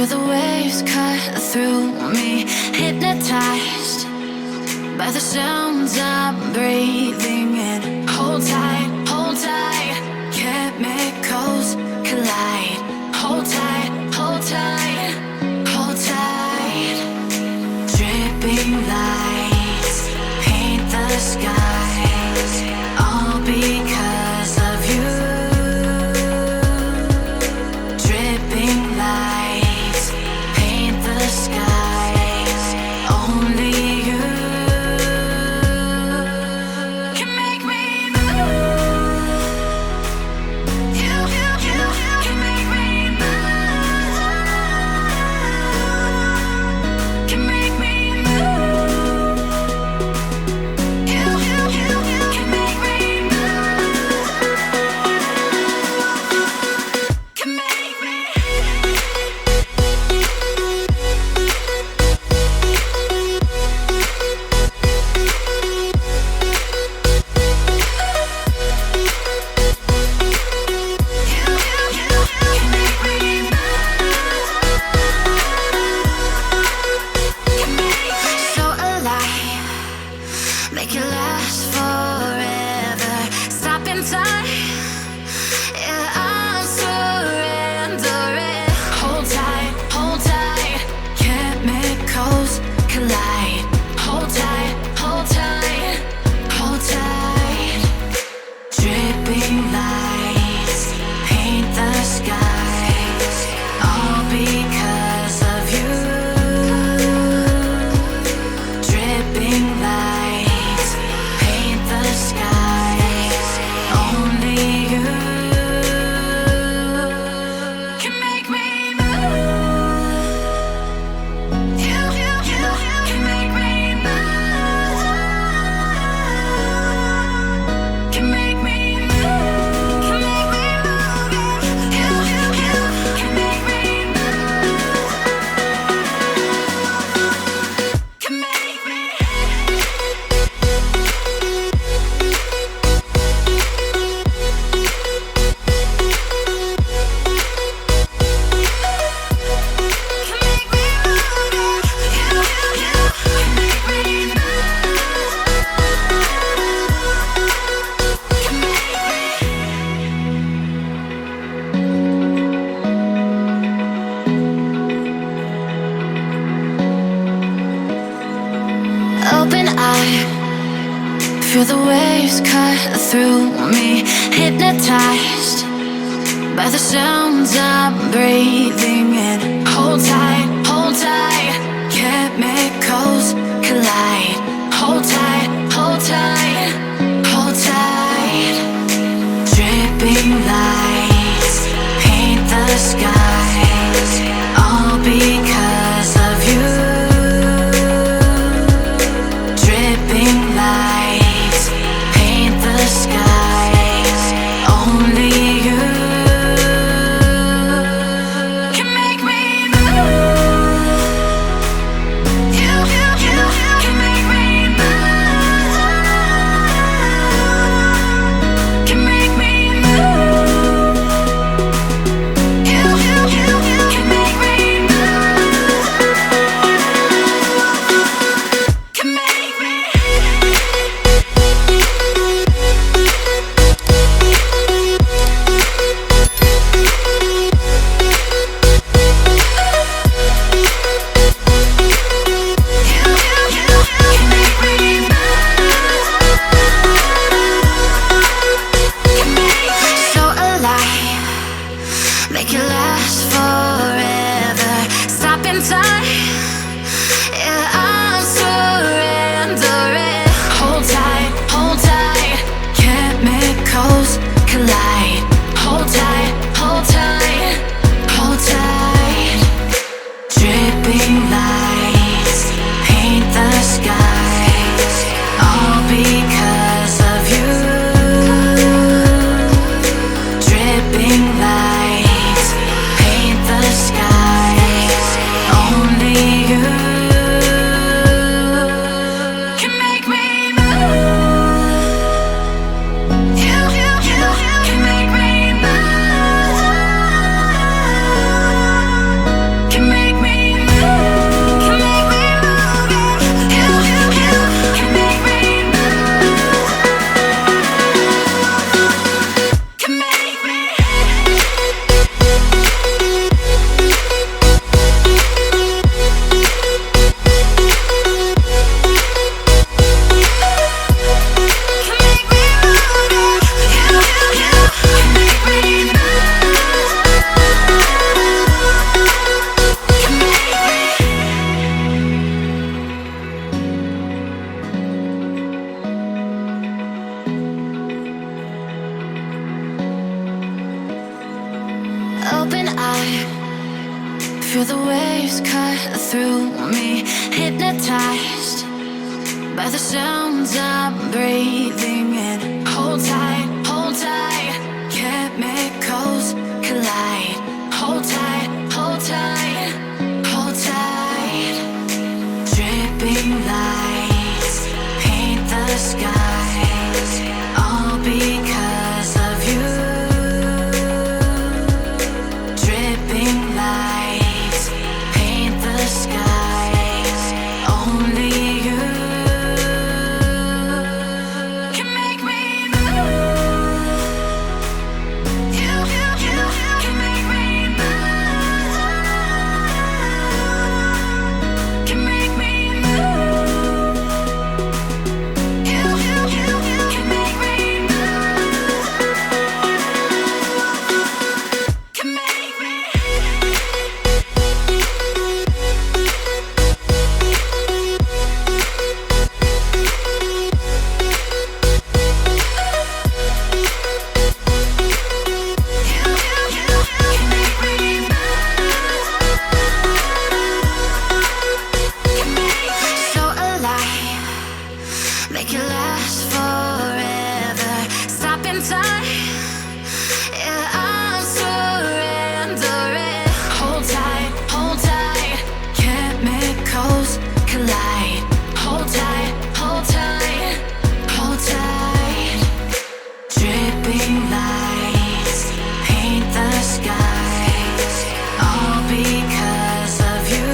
Feel the waves cut through me, hypnotized by the sounds I'm breathing in. Hold tight, chemicals collide. Hold tight, hold tight, hold tight. Dripping lights paint the skies, all because of you. Dripping lights paint the skies, only you can make me move. You can make me move. Can make me move. You can make me move. Can make me. So alive, make it last forever. Stop in time, yeah, I'm surrendering. Hold tight, chemicals collide. Hold tight, hold tight, hold tight. Dripping lights paint the skies, all because of you. Dripping lights paint the skies, only you can make me move. You can make me move. Can make me move. Can make me move. You can make me move. Can make me. Open eye, feel the waves cut through me, hypnotized by the sounds I'm breathing in. Hold tight, chemicals collide. Hold tight, hold tight, hold tight. Dripping lights paint the skies, all because of you. Dripping lights paint the skies, only you can make me move. Feel the waves cut through me, hypnotized by the sounds I'm breathing in. Hold tight, chemicals collide. Hold tight, hold tight, hold tight. Dripping lights paint the skies, all because of you. Dripping lights paint the skies, only you can make me move. You can make me move. Can make me move. You can make me move. Can make me. So alive, make it last forever. Stop in time, yeah, I'm surrendering. Hold tight, chemicals collide. Hold tight, hold tight, hold tight. Dripping lights paint the skies, all because of you.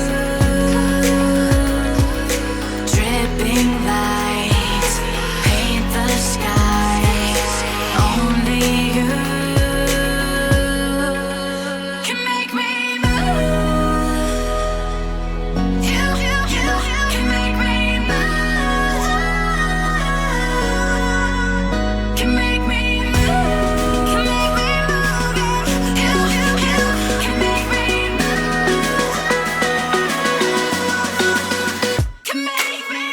Dripping lights paint the skies, only you can make me move. You can make me move. Can make me move. Can make me move. You can make me move. Can make me.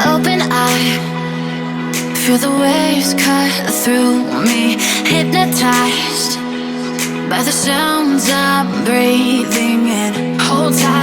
Open eye, feel the waves cut through me, hypnotized by the sounds I'm breathing in. Hold tight.